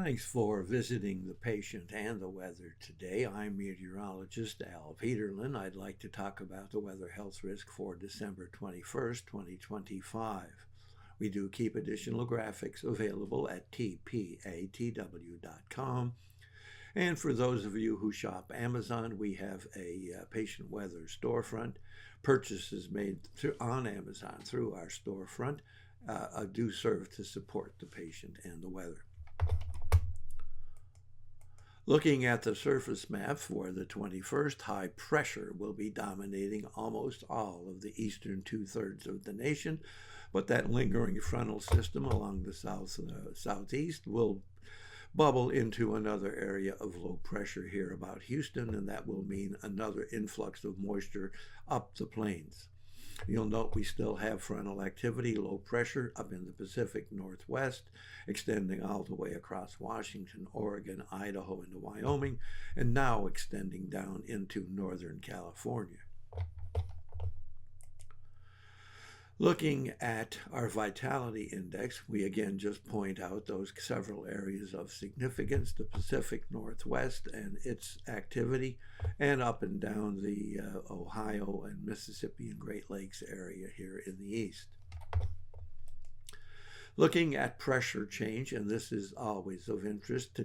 Thanks for visiting the patient and the weather today. I'm meteorologist Al Peterlin. I'd like to talk about the weather health risk for December 21st, 2025. We do keep additional graphics available at tpatw.com. And for those of you who shop Amazon, we have a patient weather storefront. Purchases made on Amazon through our storefront do serve to support the patient and the weather. Looking at the surface map for the 21st, high pressure will be dominating almost all of the eastern two-thirds of the nation, but that lingering frontal system along the southeast will bubble into another area of low pressure here about Houston, and that will mean another influx of moisture up the plains. You'll note we still have frontal activity, low pressure up in the Pacific Northwest, extending all the way across Washington, Oregon, Idaho, into Wyoming, and now extending down into Northern California. Looking at our vitality index, we again just point out those several areas of significance, the Pacific Northwest and its activity, and up and down the Ohio and Mississippi and Great Lakes area here in the east. Looking at pressure change, and this is always of interest to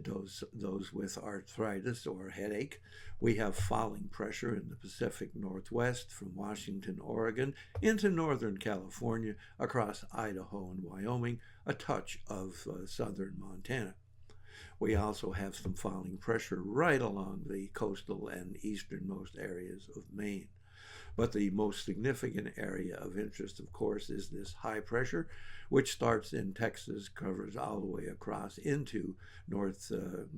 those with arthritis or headache, we have falling pressure in the Pacific Northwest from Washington, Oregon, into Northern California, across Idaho and Wyoming, a touch of southern Montana. We also have some falling pressure right along the coastal and easternmost areas of Maine. But the most significant area of interest, of course, is this high pressure, which starts in Texas, covers all the way across into northeastern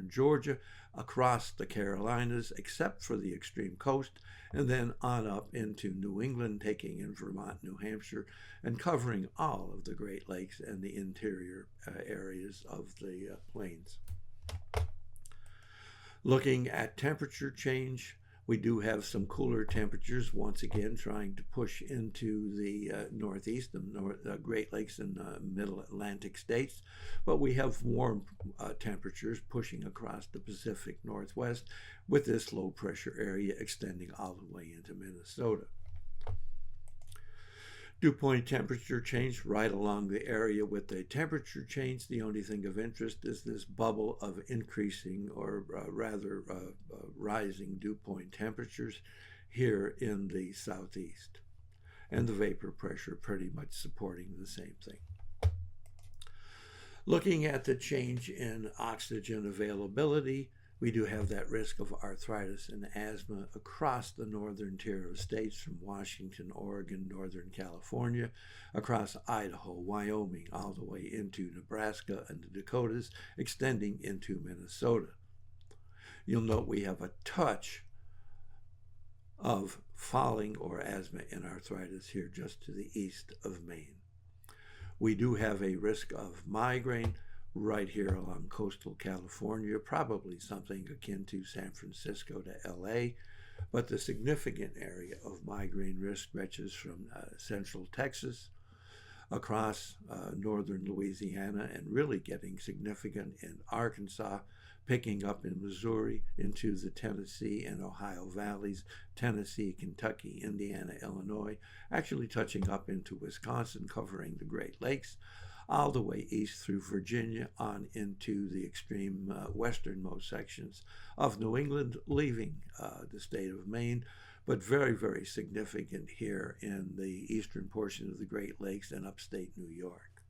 Georgia, across the Carolinas, except for the extreme coast, and then on up into New England, taking in Vermont, New Hampshire, and covering all of the Great Lakes and the interior areas of the plains. Looking at temperature change, we do have some cooler temperatures, once again, trying to push into the northeast, the Great Lakes and middle Atlantic states. But we have warm temperatures pushing across the Pacific Northwest, with this low pressure area extending all the way into Minnesota. Dew point temperature change right along the area with the temperature change. The only thing of interest is this bubble of increasing or rising dew point temperatures here in the southeast, and the vapor pressure pretty much supporting the same thing. Looking at the change in oxygen availability, we do have that risk of arthritis and asthma across the northern tier of states from Washington, Oregon, Northern California, across Idaho, Wyoming, all the way into Nebraska and the Dakotas, extending into Minnesota. You'll note we have a touch of falling or asthma and arthritis here just to the east of Maine. We do have a risk of migraine right here along coastal California, probably something akin to San Francisco to LA, but the significant area of migraine risk stretches from central Texas across northern Louisiana, and really getting significant in Arkansas, picking up in Missouri into the Tennessee and Ohio valleys, Tennessee, Kentucky, Indiana, Illinois, actually touching up into Wisconsin, covering the Great Lakes, all the way east through Virginia on into the extreme westernmost sections of New England, leaving the state of Maine, but very, very significant here in the eastern portion of the Great Lakes and upstate New York.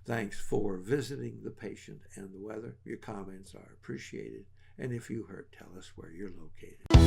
Thanks for visiting the patient and the weather. Your comments are appreciated, and if you heard, tell us where you're located.